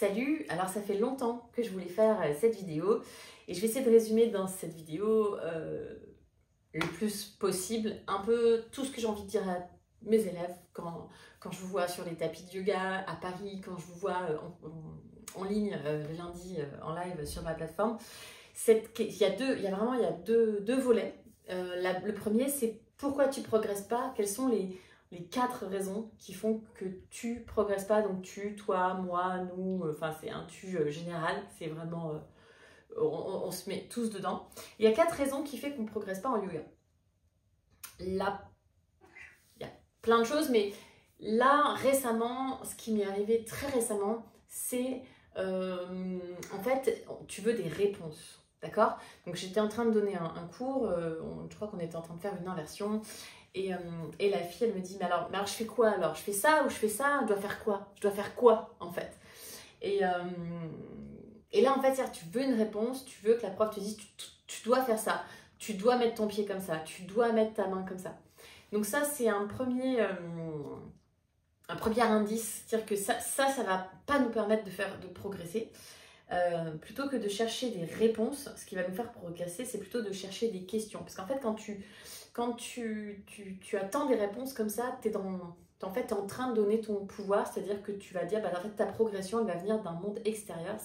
Salut, alors ça fait longtemps que je voulais faire cette vidéo et je vais essayer de résumer dans cette vidéo le plus possible un peu tout ce que j'ai envie de dire à mes élèves quand je vous vois sur les tapis de yoga à Paris, quand je vous vois en ligne le lundi en live sur ma plateforme. Il y a deux volets. Le premier, c'est pourquoi tu ne progresses pas, quelles sont les 4 raisons qui font que tu progresses pas. Donc tu, toi, moi, nous, enfin c'est un tu général, c'est vraiment, on se met tous dedans. Il y a 4 raisons qui font qu'on ne progresse pas en yoga. Là, il y a plein de choses, mais là, récemment, ce qui m'est arrivé très récemment, c'est en fait, tu veux des réponses. D'accord? Donc j'étais en train de donner un cours, je crois qu'on était en train de faire une inversion. Et la fille, elle me dit, mais alors je fais quoi alors? Je fais ça ou je fais ça? Je dois faire quoi? Je dois faire quoi en fait? Et là, en fait, tu veux une réponse, tu veux que la prof te dise, tu dois faire ça, tu dois mettre ton pied comme ça, tu dois mettre ta main comme ça. Donc ça, c'est un premier indice, c'est-à-dire que ça va pas nous permettre de progresser. Plutôt que de chercher des réponses, ce qui va nous faire progresser, c'est plutôt de chercher des questions. Parce qu'en fait, quand tu attends des réponses comme ça, tu es en train de donner ton pouvoir, c'est-à-dire que tu vas dire, en fait, ta progression, elle va venir d'un monde extérieur.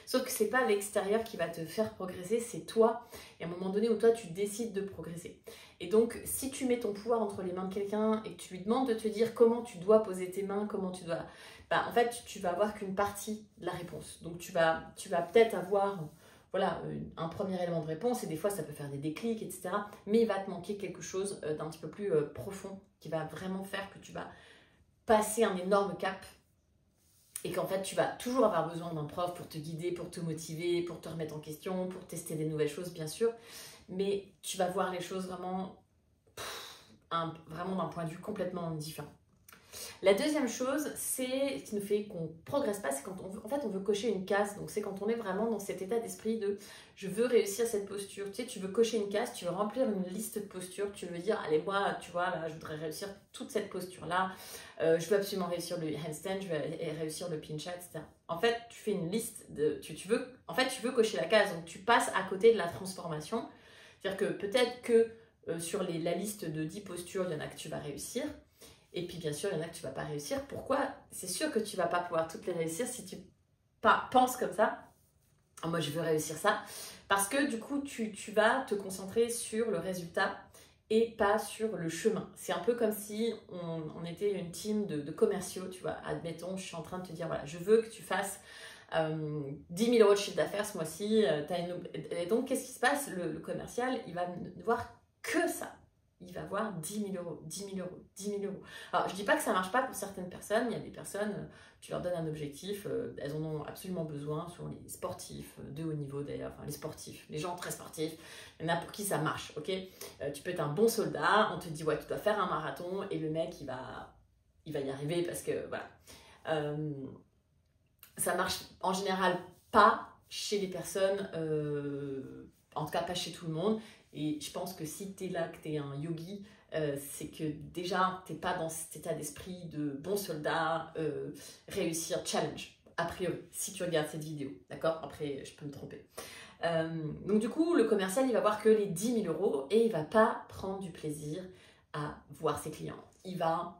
Sauf que c'est pas l'extérieur qui va te faire progresser, c'est toi. Et à un moment donné où toi, tu décides de progresser. Et donc, si tu mets ton pouvoir entre les mains de quelqu'un et que tu lui demandes de te dire comment tu dois poser tes mains, comment tu dois... en fait, tu vas avoir qu'une partie de la réponse. Donc, tu vas peut-être avoir... Voilà, un premier élément de réponse, et des fois ça peut faire des déclics, etc. Mais il va te manquer quelque chose d'un petit peu plus profond qui va vraiment faire que tu vas passer un énorme cap et qu'en fait tu vas toujours avoir besoin d'un prof pour te guider, pour te motiver, pour te remettre en question, pour tester des nouvelles choses bien sûr, mais tu vas voir les choses vraiment d'un point de vue complètement différent. La deuxième chose, c'est ce qui nous fait qu'on ne progresse pas, c'est quand on veut cocher une case. Donc c'est quand on est vraiment dans cet état d'esprit de je veux réussir cette posture. Tu sais, tu veux cocher une case, tu veux remplir une liste de postures, tu veux dire allez moi, tu vois, là je voudrais réussir toute cette posture-là, je veux absolument réussir le handstand, je veux réussir le pincha, etc. En fait, tu fais une liste tu veux cocher la case, donc tu passes à côté de la transformation. C'est-à-dire que peut-être que sur la liste de 10 postures, il y en a que tu vas réussir. Et puis bien sûr, il y en a que tu ne vas pas réussir. Pourquoi? C'est sûr que tu ne vas pas pouvoir toutes les réussir si tu penses comme ça. Moi, je veux réussir ça. Parce que du coup, tu vas te concentrer sur le résultat et pas sur le chemin. C'est un peu comme si on était une team de commerciaux, tu vois. Admettons, je suis en train de te dire, voilà, je veux que tu fasses 10 000 € de chiffre d'affaires ce mois-ci. Et donc, qu'est-ce qui se passe? Le commercial, il va ne voir que ça. Il va voir 10 000 €, 10 000 €, 10 000 €. Alors, je ne dis pas que ça ne marche pas pour certaines personnes. Il y a des personnes, tu leur donnes un objectif, elles en ont absolument besoin, sur les sportifs de haut niveau d'ailleurs, enfin les sportifs, les gens très sportifs, il y en a pour qui ça marche, ok? Tu peux être un bon soldat, on te dit, ouais, tu dois faire un marathon, et le mec, il va y arriver parce que, voilà. Ça marche en général pas chez les personnes, en tout cas pas chez tout le monde. Et je pense que si tu es là, que tu es un yogi, c'est que déjà, tu n'es pas dans cet état d'esprit de bon soldat, réussir, challenge, a priori, si tu regardes cette vidéo, d'accord? Après, je peux me tromper. Donc du coup, le commercial, il va voir que les 10 000 € et il va pas prendre du plaisir à voir ses clients. Il va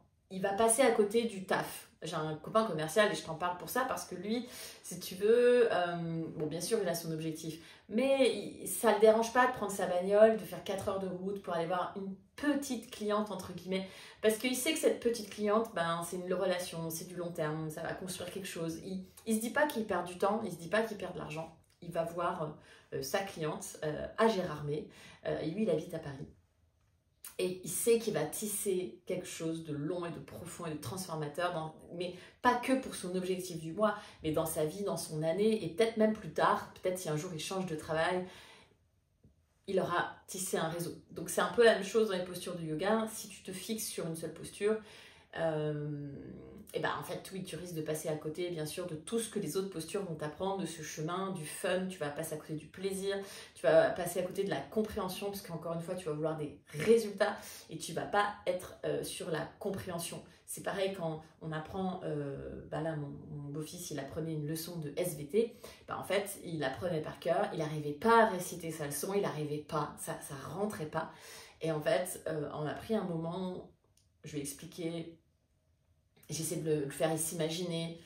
passer à côté du taf. J'ai un copain commercial et je t'en parle pour ça parce que lui, si tu veux, bon bien sûr il a son objectif, mais ça ne le dérange pas de prendre sa bagnole, de faire 4 heures de route pour aller voir une petite cliente entre guillemets, parce qu'il sait que cette petite cliente, c'est une relation, c'est du long terme, ça va construire quelque chose. Il se dit pas qu'il perd du temps, il se dit pas qu'il perd de l'argent, il va voir sa cliente à Gérardmer, et lui il habite à Paris. Et il sait qu'il va tisser quelque chose de long et de profond et de transformateur, mais pas que pour son objectif du mois, mais dans sa vie, dans son année, et peut-être même plus tard, peut-être si un jour il change de travail, il aura tissé un réseau. Donc c'est un peu la même chose dans les postures de yoga. Si tu te fixes sur une seule posture, et ben en fait oui, tu risques de passer à côté bien sûr de tout ce que les autres postures vont t'apprendre, de ce chemin, du fun, tu vas passer à côté du plaisir, tu vas passer à côté de la compréhension, parce qu'encore une fois tu vas vouloir des résultats et tu vas pas être sur la compréhension. C'est pareil quand on apprend, là mon beau-fils il apprenait une leçon de SVT, en fait il apprenait par cœur, il n'arrivait pas à réciter sa leçon, il n'arrivait pas, ça rentrait pas. Et en fait on a pris un moment, je vais expliquer. J'essaie de le faire s'imaginer,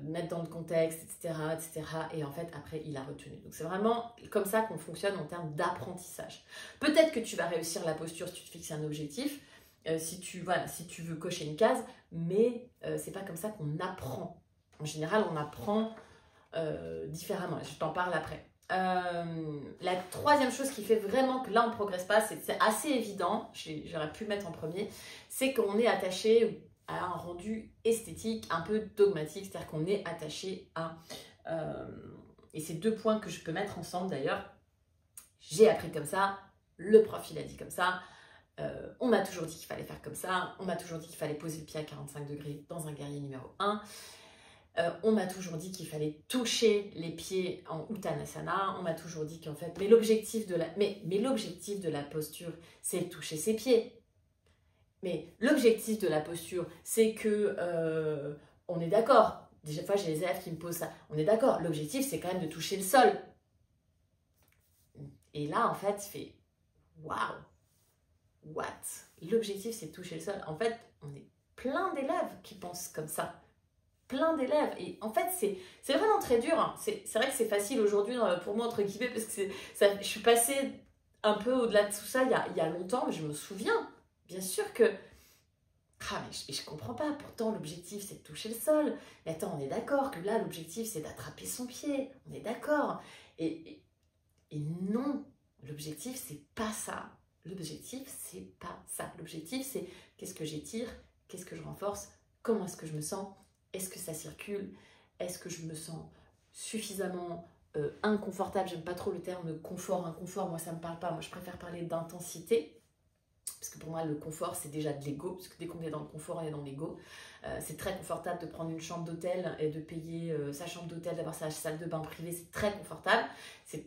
mettre dans le contexte, etc., etc. Et en fait, après, il a retenu. Donc, c'est vraiment comme ça qu'on fonctionne en termes d'apprentissage. Peut-être que tu vas réussir la posture si tu te fixes un objectif, si tu veux cocher une case, mais c'est pas comme ça qu'on apprend. En général, on apprend différemment. Je t'en parle après. La troisième chose qui fait vraiment que là, on ne progresse pas, c'est assez évident, j'aurais pu le mettre en premier, c'est qu'on est attaché à un rendu esthétique un peu dogmatique, c'est-à-dire qu'on est attaché à... et c'est deux points que je peux mettre ensemble d'ailleurs. J'ai appris comme ça, le prof il a dit comme ça, on m'a toujours dit qu'il fallait faire comme ça, on m'a toujours dit qu'il fallait poser le pied à 45 degrés dans un guerrier numéro 1, on m'a toujours dit qu'il fallait toucher les pieds en Uttanasana, on m'a toujours dit qu'en fait, mais l'objectif de la posture, c'est de toucher ses pieds. Mais l'objectif de la posture, c'est que, on est d'accord, des fois j'ai les élèves qui me posent ça, on est d'accord, l'objectif c'est quand même de toucher le sol. Et là en fait, tu fais, waouh, what? L'objectif c'est de toucher le sol. En fait, on est plein d'élèves qui pensent comme ça. Plein d'élèves. Et en fait, c'est vraiment très dur. Hein. C'est vrai que c'est facile aujourd'hui pour moi, entre guillemets, parce que je suis passée un peu au-delà de tout ça il y a longtemps, mais je me souviens. Bien sûr que... Ah, mais je comprends pas. Pourtant, l'objectif, c'est de toucher le sol. Mais attends, on est d'accord que là, l'objectif, c'est d'attraper son pied. On est d'accord. Et non, l'objectif, c'est pas ça. L'objectif, c'est pas ça. L'objectif, c'est qu'est-ce que j'étire, qu'est-ce que je renforce, comment est-ce que je me sens, est-ce que ça circule, est-ce que je me sens suffisamment inconfortable. J'aime pas trop le terme confort, inconfort. Moi, ça me parle pas. Moi, je préfère parler d'intensité. Parce que pour moi, le confort, c'est déjà de l'ego. Parce que dès qu'on est dans le confort, on est dans l'ego. C'est très confortable de prendre une chambre d'hôtel et de payer sa chambre d'hôtel, d'avoir sa salle de bain privée. C'est très confortable. C'est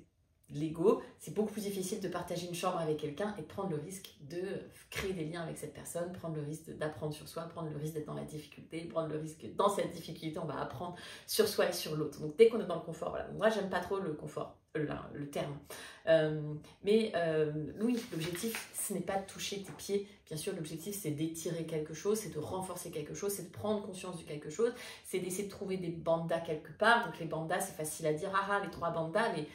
l'ego. C'est beaucoup plus difficile de partager une chambre avec quelqu'un et de prendre le risque de créer des liens avec cette personne, prendre le risque d'apprendre sur soi, prendre le risque d'être dans la difficulté, prendre le risque que dans cette difficulté, on va apprendre sur soi et sur l'autre. Donc, dès qu'on est dans le confort, voilà. Moi, j'aime pas trop le confort. Le terme. Oui, l'objectif, ce n'est pas de toucher tes pieds. Bien sûr, l'objectif, c'est d'étirer quelque chose, c'est de renforcer quelque chose, c'est de prendre conscience de quelque chose, c'est d'essayer de trouver des bandas quelque part. Donc, les bandas, c'est facile à dire, les 3 bandas, mais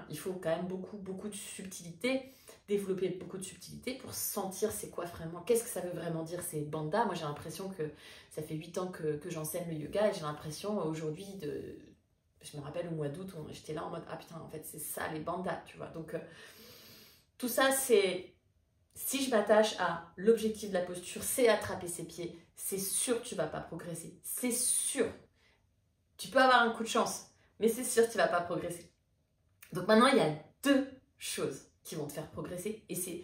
il faut quand même beaucoup de subtilité, développer beaucoup de subtilité pour sentir c'est quoi vraiment, qu'est-ce que ça veut vraiment dire ces bandas. Moi, j'ai l'impression que ça fait 8 ans que j'enseigne le yoga et j'ai l'impression aujourd'hui je me rappelle au mois d'août, j'étais là en mode, ah putain, en fait, c'est ça les bandas, tu vois. Donc, tout ça, c'est, si je m'attache à l'objectif de la posture, c'est attraper ses pieds, c'est sûr que tu ne vas pas progresser. C'est sûr. Tu peux avoir un coup de chance, mais c'est sûr que tu ne vas pas progresser. Donc maintenant, il y a 2 choses qui vont te faire progresser et c'est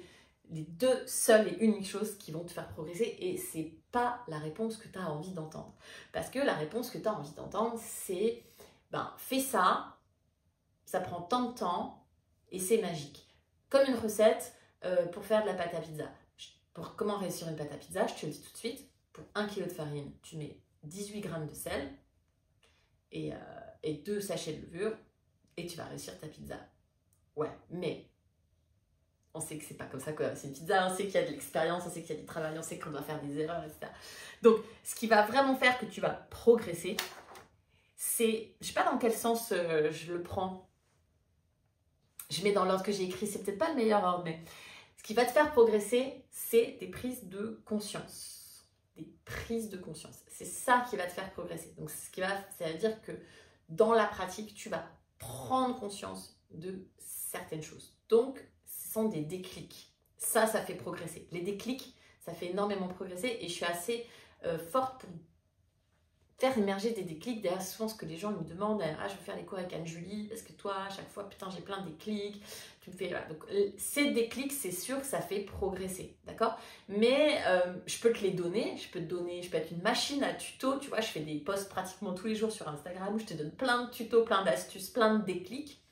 les 2 seules et uniques choses qui vont te faire progresser et c'est pas la réponse que tu as envie d'entendre. Parce que la réponse que tu as envie d'entendre, c'est... fais ça, ça prend tant de temps et c'est magique. Comme une recette pour faire de la pâte à pizza. Pour comment réussir une pâte à pizza, je te le dis tout de suite, pour 1 kg de farine, tu mets 18 g de sel et 2 sachets de levure et tu vas réussir ta pizza. Ouais, mais on sait que c'est pas comme ça que c'est une pizza, on sait qu'il y a de l'expérience, on sait qu'il y a du travail, on sait qu'on doit faire des erreurs, etc. Donc, ce qui va vraiment faire que tu vas progresser, c'est, je ne sais pas dans quel sens je le prends, je mets dans l'ordre que j'ai écrit, c'est peut-être pas le meilleur ordre, mais ce qui va te faire progresser, c'est des prises de conscience. Des prises de conscience. C'est ça qui va te faire progresser. Donc, ça veut dire que dans la pratique, tu vas prendre conscience de certaines choses. Donc, ce sont des déclics. Ça fait progresser. Les déclics, ça fait énormément progresser et je suis assez forte faire émerger des déclics. D'ailleurs, souvent ce que les gens me demandent, ah, je veux faire les cours avec Anne-Julie, parce que toi, à chaque fois, putain, j'ai plein de déclics. Tu me fais, voilà. Donc, ces déclics, c'est sûr que ça fait progresser, d'accord? Mais je peux te les donner, je peux être une machine à tuto, tu vois, je fais des posts pratiquement tous les jours sur Instagram où je te donne plein de tutos, plein d'astuces, plein de déclics.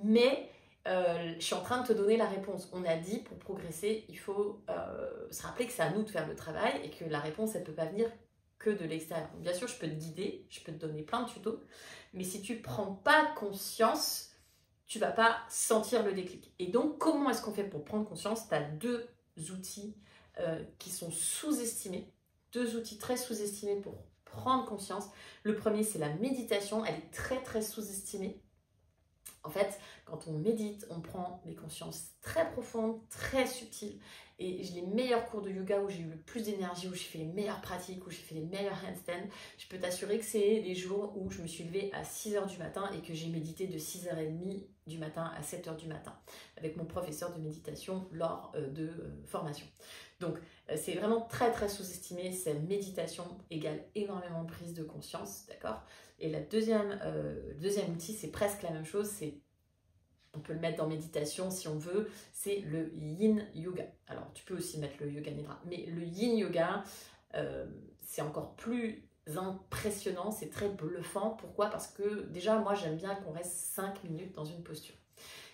Mais je suis en train de te donner la réponse. On a dit, pour progresser, il faut se rappeler que c'est à nous de faire le travail et que la réponse, elle ne peut pas venir que de l'extérieur. Bien sûr, je peux te guider, je peux te donner plein de tutos, mais si tu ne prends pas conscience, tu ne vas pas sentir le déclic. Et donc, comment est-ce qu'on fait pour prendre conscience? Tu as deux outils qui sont sous-estimés, deux outils très sous-estimés pour prendre conscience. Le premier, c'est la méditation. Elle est très, très sous-estimée. En fait, quand on médite, on prend des consciences très profondes, très subtiles. Et les meilleurs cours de yoga où j'ai eu le plus d'énergie, où j'ai fait les meilleures pratiques, où j'ai fait les meilleurs handstands, je peux t'assurer que c'est les jours où je me suis levée à 6h du matin et que j'ai médité de 6h30 du matin à 7h du matin avec mon professeur de méditation lors de formation. Donc, c'est vraiment très très sous-estimé. Cette méditation égale énormément de prise de conscience, d'accord? Et le deuxième outil, c'est presque la même chose, on peut le mettre dans méditation si on veut, c'est le yin yoga. Alors, tu peux aussi mettre le yoga nidra, mais le yin yoga, c'est encore plus impressionnant, c'est très bluffant. Pourquoi? Parce que déjà, moi, j'aime bien qu'on reste 5 minutes dans une posture.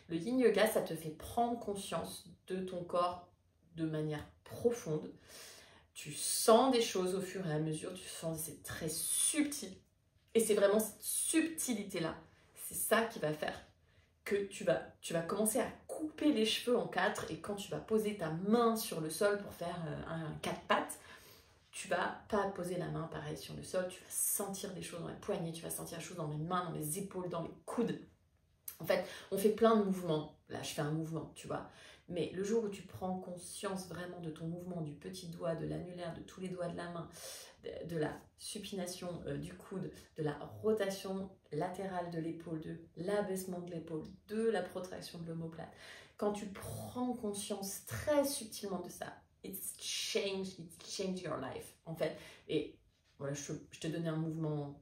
Le yin yoga, ça te fait prendre conscience de ton corps de manière profonde. Tu sens des choses au fur et à mesure, c'est très subtil. Et c'est vraiment cette subtilité-là, c'est ça qui va faire que tu vas commencer à couper les cheveux en 4 et quand tu vas poser ta main sur le sol pour faire un 4 pattes, tu vas pas poser la main pareil sur le sol, tu vas sentir des choses dans les poignets, tu vas sentir des choses dans les mains, dans les épaules, dans les coudes. En fait, on fait plein de mouvements. Là, je fais un mouvement, tu vois. Mais le jour où tu prends conscience vraiment de ton mouvement, du petit doigt, de l'annulaire, de tous les doigts de la main, de la supination du coude, de la rotation latérale de l'épaule, de l'abaissement de l'épaule, de la protraction de l'omoplate, quand tu prends conscience très subtilement de ça, it's change your life, en fait. Et voilà, je te donnais un mouvement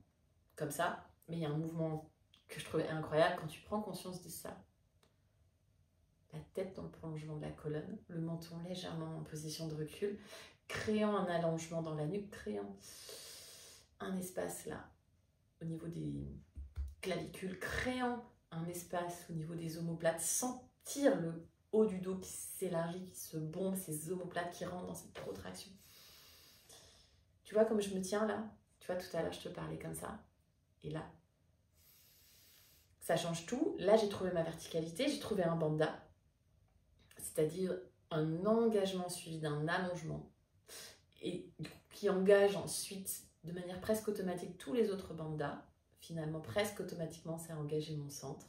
comme ça, mais il y a un mouvement que je trouvais incroyable quand tu prends conscience de ça. La tête dans le prolongement de la colonne, le menton légèrement en position de recul, créant un allongement dans la nuque, créant un espace là, au niveau des clavicules, créant un espace au niveau des omoplates, sentir le haut du dos qui s'élargit, qui se bombe, ces omoplates qui rentrent dans cette protraction. Tu vois comme je me tiens là? Tu vois, tout à l'heure, je te parlais comme ça. Et là, ça change tout. Là, j'ai trouvé ma verticalité, j'ai trouvé un bandha, c'est-à-dire un engagement suivi d'un allongement et qui engage ensuite de manière presque automatique tous les autres bandhas. Finalement, presque automatiquement, c'est engager mon centre.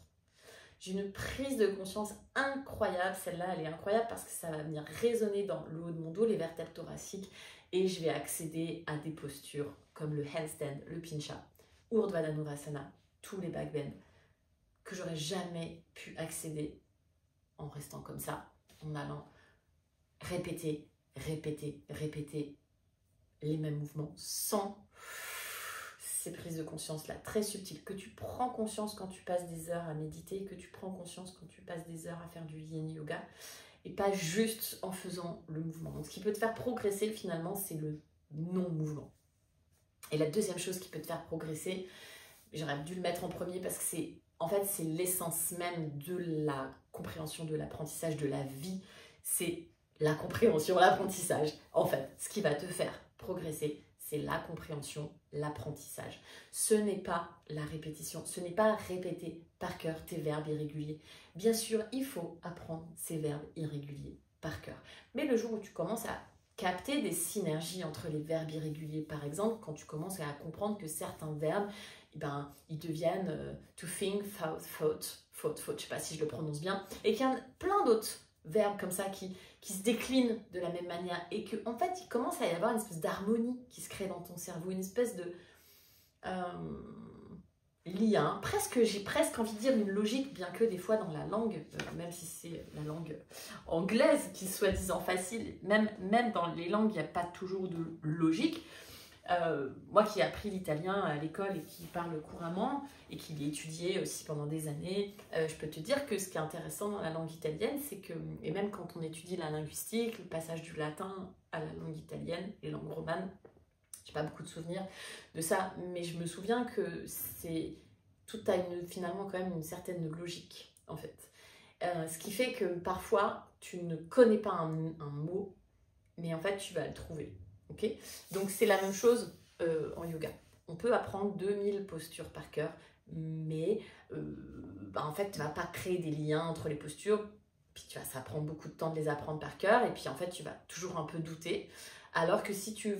J'ai une prise de conscience incroyable. Celle-là, elle est incroyable parce que ça va venir résonner dans le haut de mon dos, les vertèbres thoraciques, et je vais accéder à des postures comme le handstand, le pincha, Urdhva Dhanurasana, tous les backbends, que j'aurais jamais pu accéder en restant comme ça, en allant répéter les mêmes mouvements sans ces prises de conscience là très subtiles, que tu prends conscience quand tu passes des heures à méditer, que tu prends conscience quand tu passes des heures à faire du yin yoga, et pas juste en faisant le mouvement. Donc ce qui peut te faire progresser finalement, c'est le non-mouvement. Et la deuxième chose qui peut te faire progresser, j'aurais dû le mettre en premier parce que c'est l'essence même de la compréhension de l'apprentissage de la vie, c'est la compréhension, l'apprentissage. En fait, ce qui va te faire progresser, c'est la compréhension, l'apprentissage. Ce n'est pas la répétition, ce n'est pas répéter par cœur tes verbes irréguliers. Bien sûr, il faut apprendre ces verbes irréguliers par cœur. Mais le jour où tu commences à capter des synergies entre les verbes irréguliers, par exemple, quand tu commences à comprendre que certains verbes, ils deviennent to think, thought, je ne sais pas si je le prononce bien, et qu'il y a plein d'autres verbes comme ça qui se déclinent de la même manière et qu'en fait, il commence à y avoir une espèce d'harmonie qui se crée dans ton cerveau, une espèce de lien, j'ai presque envie de dire une logique, bien que des fois dans la langue, même si c'est la langue anglaise qui est soi-disant facile, même dans les langues, il n'y a pas toujours de logique. Moi qui ai appris l'italien à l'école et qui parle couramment et qui l'ai étudié aussi pendant des années, je peux te dire que ce qui est intéressant dans la langue italienne, c'est que, et même quand on étudie la linguistique, le passage du latin à la langue italienne, les langues romanes, j'ai pas beaucoup de souvenirs de ça, mais je me souviens que tout a finalement quand même une certaine logique en fait. Ce qui fait que parfois tu ne connais pas un mot, mais en fait tu vas le trouver. Okay, donc c'est la même chose en yoga. On peut apprendre 2000 postures par cœur, mais en fait tu vas pas créer des liens entre les postures, puis ça prend beaucoup de temps de les apprendre par cœur, et puis en fait tu vas toujours un peu douter. Alors que si tu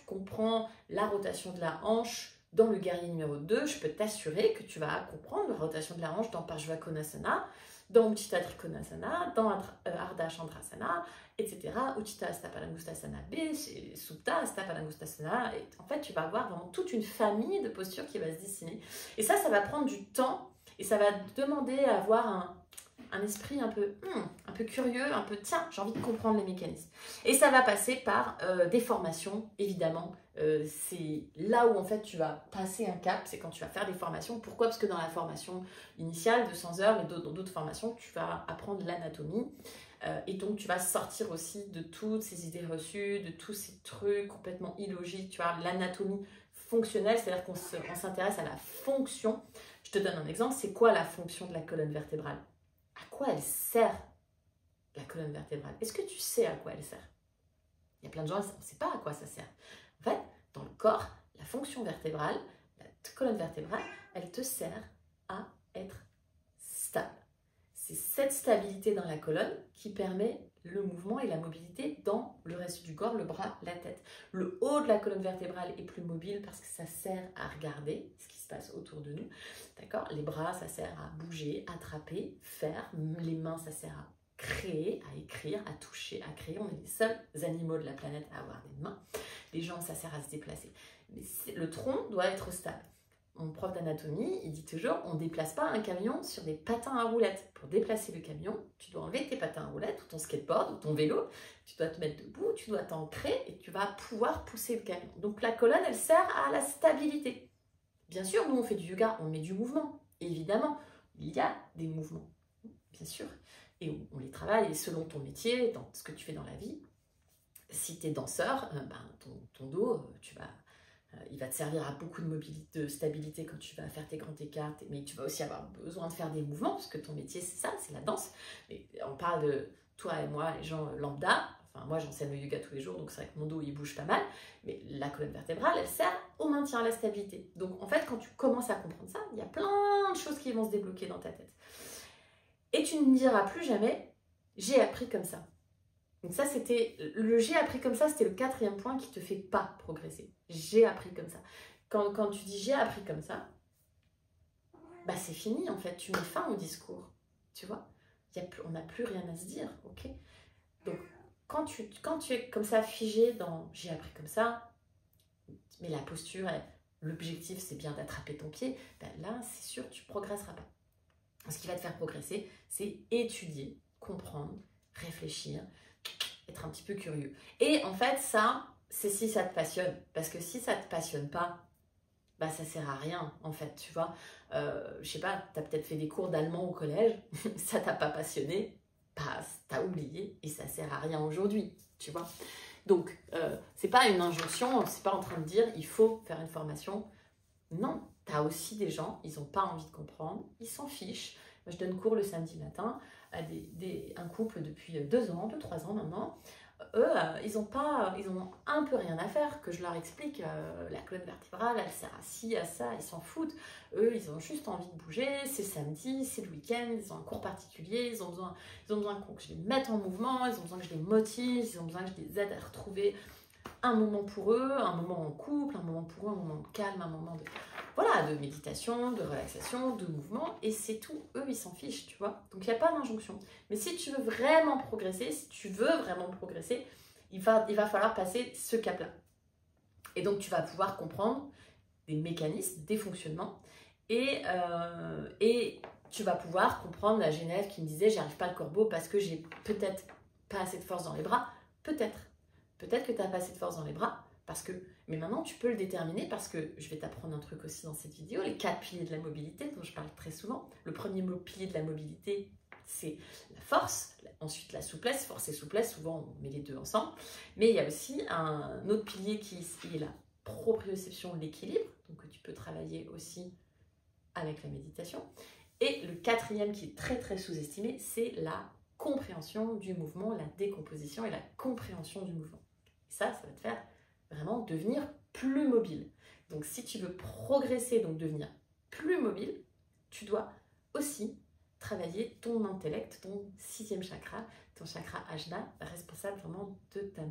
comprends la rotation de la hanche dans le guerrier numéro 2, je peux t'assurer que tu vas comprendre la rotation de la hanche dans Parshva Konasana, dans Utthita Trikonasana, dans Ardha Chandrasana, etc. Utthita Hasta Padangusthasana B, Supta Hasta Padangusthasana. Et en fait, tu vas avoir vraiment toute une famille de postures qui va se dessiner. Et ça va prendre du temps et ça va demander à avoir un esprit un peu curieux, un peu tiens, j'ai envie de comprendre les mécanismes. Et ça va passer par des formations, évidemment. C'est là où en fait tu vas passer un cap, c'est quand tu vas faire des formations. Pourquoi? Parce que dans la formation initiale de 100 heures, mais dans d'autres formations, tu vas apprendre l'anatomie. Et donc tu vas sortir aussi de toutes ces idées reçues, de tous ces trucs complètement illogiques. Tu vois, l'anatomie fonctionnelle, c'est-à-dire qu'on s'intéresse à la fonction. Je te donne un exemple, c'est quoi la fonction de la colonne vertébrale? À quoi elle sert, la colonne vertébrale? Est-ce que tu sais à quoi elle sert? Il y a plein de gens, on ne sait pas à quoi ça sert. En fait, dans le corps, la fonction vertébrale, la colonne vertébrale, elle te sert à être stable. C'est cette stabilité dans la colonne qui permet le mouvement et la mobilité dans le reste du corps, le bras, la tête. Le haut de la colonne vertébrale est plus mobile parce que ça sert à regarder ce qui se passe autour de nous. D'accord? Les bras, ça sert à bouger, attraper, faire. Les mains, ça sert à créer, à écrire, à toucher, à créer. On est les seuls animaux de la planète à avoir des mains. Les jambes, ça sert à se déplacer. Mais le tronc doit être stable. Mon prof d'anatomie, il dit toujours, on ne déplace pas un camion sur des patins à roulettes. Pour déplacer le camion, tu dois enlever tes patins à roulettes ou ton skateboard ou ton vélo, tu dois te mettre debout, tu dois t'ancrer et tu vas pouvoir pousser le camion. Donc la colonne, elle sert à la stabilité. Bien sûr, nous on fait du yoga, on met du mouvement. Évidemment, il y a des mouvements, bien sûr. Et on les travaille et selon ton métier, dans ce que tu fais dans la vie. Si tu es danseur, ton dos, il va te servir à beaucoup de mobilité, de stabilité quand tu vas faire tes grands écarts, mais tu vas aussi avoir besoin de faire des mouvements, parce que ton métier, c'est ça, c'est la danse. Mais on parle de toi et moi, les gens lambda. Enfin, moi, j'enseigne le yoga tous les jours, donc c'est vrai que mon dos, il bouge pas mal. Mais la colonne vertébrale, elle sert au maintien, à la stabilité. Donc, en fait, quand tu commences à comprendre ça, il y a plein de choses qui vont se débloquer dans ta tête. Et tu ne diras plus jamais, j'ai appris comme ça. Donc ça, c'était le j'ai appris comme ça, c'était le 4e point qui te fait pas progresser. J'ai appris comme ça. Quand tu dis j'ai appris comme ça, bah c'est fini en fait. Tu mets fin au discours, tu vois. On n'a plus rien à se dire, ok. Donc quand tu es comme ça figé dans j'ai appris comme ça, mais la posture, l'objectif c'est bien d'attraper ton pied, ben là c'est sûr tu progresseras pas. Ce qui va te faire progresser, c'est étudier, comprendre, réfléchir, être un petit peu curieux. Et en fait, ça, c'est si ça te passionne. Parce que si ça te passionne pas, bah ça sert à rien, en fait, tu vois. Je sais pas, tu as peut-être fait des cours d'allemand au collège, ça t'a pas passionné, bah, t'as oublié et ça sert à rien aujourd'hui, tu vois. Donc, c'est pas une injonction, c'est pas en train de dire il faut faire une formation. Non, tu as aussi des gens, ils n'ont pas envie de comprendre, ils s'en fichent. Moi, je donne cours le samedi matin à un couple depuis 2 ans, 2-3 ans maintenant. Eux, ils ont un peu rien à faire, que je leur explique. La colonne vertébrale, elle sert à ci, à ça, ils s'en foutent. Eux, ils ont juste envie de bouger, c'est samedi, c'est le week-end, ils ont un cours particulier, ils ont besoin que je les mette en mouvement, ils ont besoin que je les motive, ils ont besoin que je les aide à retrouver un moment pour eux, un moment en couple, un moment pour eux, un moment de calme, un moment de méditation, de relaxation, de mouvement, et c'est tout. Eux, ils s'en fichent, tu vois. Donc, il n'y a pas d'injonction. Mais si tu veux vraiment progresser, il va falloir passer ce cap-là. Et donc, tu vas pouvoir comprendre des mécanismes, des fonctionnements, et tu vas pouvoir comprendre la Genève qui me disait « j'arrive pas le corbeau parce que j'ai peut-être pas assez de force dans les bras ». Peut-être que tu n'as pas assez de force dans les bras parce que Mais maintenant, tu peux le déterminer parce que je vais t'apprendre un truc aussi dans cette vidéo, les 4 piliers de la mobilité dont je parle très souvent. Le premier pilier de la mobilité, c'est la force, ensuite la souplesse, force et souplesse, souvent on met les deux ensemble. Mais il y a aussi un autre pilier qui est la proprioception, l'équilibre, donc tu peux travailler aussi avec la méditation. Et le quatrième qui est très très sous-estimé, c'est la compréhension du mouvement, la décomposition et la compréhension du mouvement. Et ça va te faire vraiment devenir plus mobile. Donc si tu veux progresser, donc devenir plus mobile, tu dois aussi travailler ton intellect, ton 6e chakra, ton chakra Ajna, responsable vraiment de ta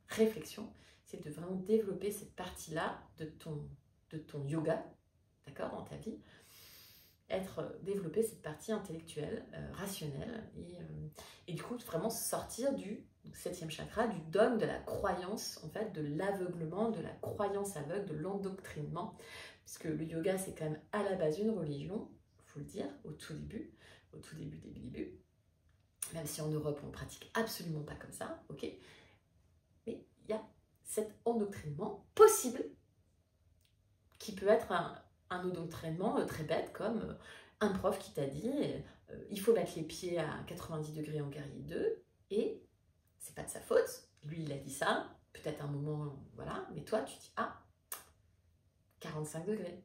réflexion. C'est de vraiment développer cette partie-là de ton yoga, d'accord, dans ta vie. Développer cette partie intellectuelle, rationnelle, et du coup vraiment sortir du 7e chakra, du dogme, de la croyance, en fait, de l'aveuglement, de la croyance aveugle, de l'endoctrinement, puisque le yoga c'est quand même à la base une religion, il faut le dire, au tout début, même si en Europe on ne pratique absolument pas comme ça, ok, mais il y a cet endoctrinement possible qui peut être un endoctrinement très bête, comme un prof qui t'a dit il faut mettre les pieds à 90 degrés en guerrier 2, et c'est pas de sa faute, lui il a dit ça, peut-être un moment, voilà, mais toi tu dis 45 degrés,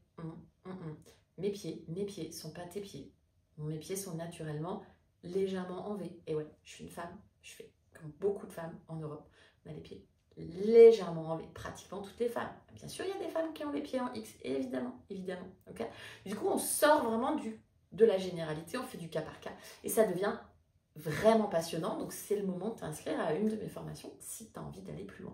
mes pieds sont pas tes pieds, mes pieds sont naturellement légèrement en V, et ouais, je suis une femme, je fais comme beaucoup de femmes en Europe, on a les pieds légèrement en V, pratiquement toutes les femmes. Bien sûr, il y a des femmes qui ont les pieds en X, évidemment, okay. Du coup, on sort vraiment de la généralité, on fait du cas par cas, et ça devient vraiment passionnant, donc c'est le moment de t'inscrire à une de mes formations si tu as envie d'aller plus loin.